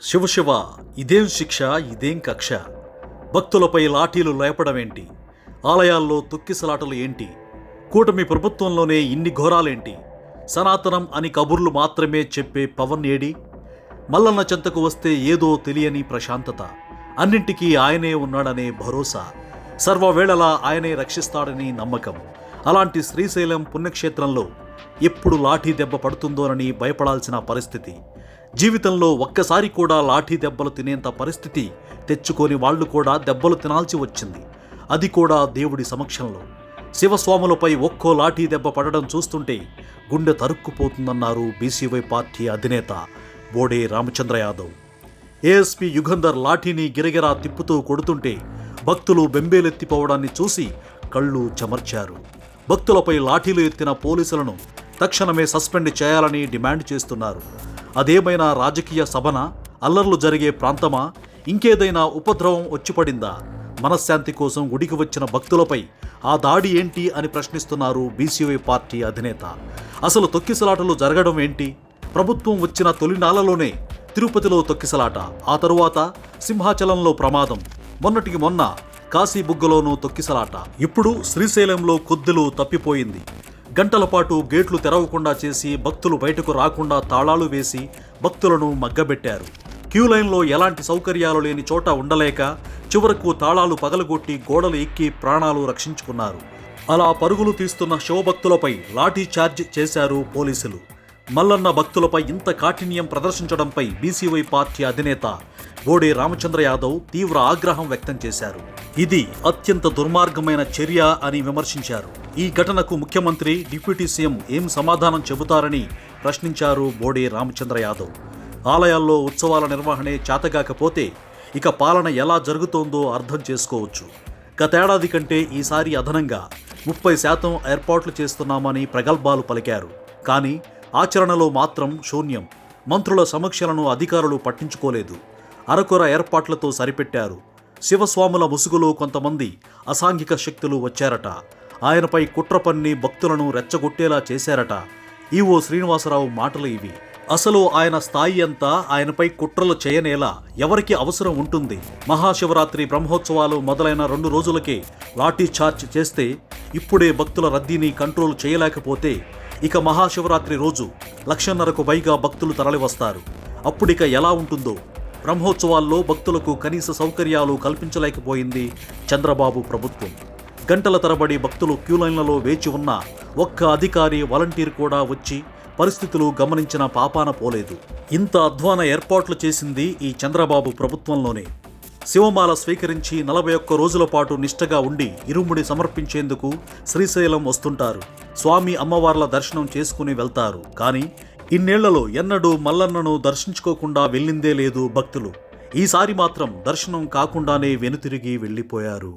శివ ఇదేం శిక్ష, ఇదేం కక్ష? భక్తులపై లాఠీలు లేపడమేంటి? ఆలయాల్లో తొక్కిసలాటలు ఏంటి? కూటమి ప్రభుత్వంలోనే ఇన్ని ఘోరాలేంటి? సనాతనం అని కబుర్లు మాత్రమే చెప్పే పవన్ ఏడి? మల్లన్న చెంతకు వస్తే ఏదో తెలియని ప్రశాంతత, అన్నింటికీ ఆయనే ఉన్నాడనే భరోసా, సర్వవేళలా ఆయనే రక్షిస్తాడని నమ్మకం. అలాంటి శ్రీశైలం పుణ్యక్షేత్రంలో ఎప్పుడు లాఠీ దెబ్బ పడుతుందోనని భయపడాల్సిన పరిస్థితి. జీవితంలో ఒక్కసారి కూడా లాఠీ దెబ్బలు తినేంత పరిస్థితి తెచ్చుకొని వాళ్లు కూడా దెబ్బలు తినాల్సి వచ్చింది. అది కూడా దేవుడి సమక్షంలో. శివస్వాములపై ఒక్కో లాఠీ దెబ్బ పడడం చూస్తుంటే గుండె తరుక్కుపోతుందన్నారు బీసీవై పార్టీ అధినేత బోడే రామచంద్ర యాదవ్. ఏఎస్పీ యుగంధర్ లాఠీని గిరగిరా తిప్పుతూ కొడుతుంటే భక్తులు బెంబేలెత్తిపోవడాన్ని చూసి కళ్ళు చెమర్చారు. భక్తులపై లాఠీలు ఎత్తిన పోలీసులను తక్షణమే సస్పెండ్ చేయాలని డిమాండ్ చేస్తున్నారు. అదేమైనా రాజకీయ సభనా, అల్లర్లు జరిగే ప్రాంతమా, ఇంకేదైనా ఉపద్రవం వచ్చిపడిందా? మనశ్శాంతి కోసం గుడికి వచ్చిన భక్తులపై ఆ దాడి ఏంటి అని ప్రశ్నిస్తున్నారు బీసీవై పార్టీ అధినేత. అసలు తొక్కిసలాటలు జరగడం ఏంటి? ప్రభుత్వం వచ్చిన తొలినాళ్లలోనే తిరుపతిలో తొక్కిసలాట, ఆ తరువాత సింహాచలంలో ప్రమాదం, మొన్నటికి మొన్న కాశీబుగ్గలోనూ తొక్కిసలాట, ఇప్పుడు శ్రీశైలంలో కొద్దులు తప్పిపోయింది. గంటల పాటు గేట్లు తెరవకుండా చేసి భక్తులు బయటకు రాకుండా తాళాలు వేసి భక్తులను మగ్గబెట్టారు. క్యూలైన్లో ఎలాంటి సౌకర్యాలు లేని చోట ఉండలేక చివరకు తాళాలు పగలగొట్టి గోడలు ఎక్కి ప్రాణాలు రక్షించుకున్నారు. అలా పరుగులు తీస్తున్న శివభక్తులపై లాఠీ చార్జ్ చేశారు పోలీసులు. మల్లన్న భక్తులపై ఇంత కాఠిన్యం ప్రదర్శించడంపై బీసీవై పార్టీ అధినేత బోడే రామచంద్ర యాదవ్ తీవ్ర ఆగ్రహం వ్యక్తం చేశారు. ఇది అత్యంత దుర్మార్గమైన చర్య అని విమర్శించారు. ఈ ఘటనకు ముఖ్యమంత్రి, డిప్యూటీ సీఎం ఏం సమాధానం చెబుతారని ప్రశ్నించారు బోడే రామచంద్ర యాదవ్. ఆలయాల్లో ఉత్సవాల నిర్వహణే చేతగాకపోతే ఇక పాలన ఎలా జరుగుతోందో అర్థం చేసుకోవచ్చు. గతేడాది కంటే ఈసారి అదనంగా 30% ఏర్పాట్లు చేస్తున్నామని ప్రగల్భాలు పలికారు. కానీ ఆచరణలో మాత్రం శూన్యం. మంత్రుల సమీక్షలను అధికారులు పట్టించుకోలేదు. అరకొర ఏర్పాట్లతో సరిపెట్టారు. శివస్వాముల ముసుగులో కొంతమంది అసాంఘిక శక్తులు వచ్చారట. ఆయనపై కుట్ర పన్ని భక్తులను రెచ్చగొట్టేలా చేశారట. ఈవో శ్రీనివాసరావు మాటలు ఇవి. అసలు ఆయన స్థాయి అంతా ఆయనపై కుట్రలు చేయనేలా ఎవరికి అవసరం ఉంటుంది? మహాశివరాత్రి బ్రహ్మోత్సవాలు మొదలైన 2 రోజులకే లాఠీ చార్జ్ చేస్తే ఇప్పుడే భక్తుల రద్దీని కంట్రోల్ చేయలేకపోతే ఇక మహాశివరాత్రి రోజు 1,50,000కు పైగా భక్తులు తరలివస్తారు. అప్పుడిక ఎలా ఉంటుందో? బ్రహ్మోత్సవాల్లో భక్తులకు కనీస సౌకర్యాలు కల్పించలేకపోయింది చంద్రబాబు ప్రభుత్వం. గంటల తరబడి భక్తులు క్యూలైన్లలో వేచి ఉన్న ఒక్క అధికారి, వాలంటీర్ కూడా వచ్చి పరిస్థితులు గమనించిన పాపాన పోలేదు. ఇంత అధ్వాన ఏర్పాట్లు చేసింది ఈ చంద్రబాబు ప్రభుత్వంలోనే. శివమాల స్వీకరించి 41 రోజుల పాటు నిష్టగా ఉండి ఇరుముడి సమర్పించేందుకు శ్రీశైలం వస్తుంటారు. స్వామి అమ్మవార్ల దర్శనం చేసుకుని వెళ్తారు. కానీ ఇన్నేళ్లలో ఎన్నడూ మల్లన్నను దర్శించుకోకుండా వెళ్ళిందే లేదు భక్తులు. ఈసారి మాత్రం దర్శనం కాకుండానే వెనుతిరిగి వెళ్ళిపోయారు.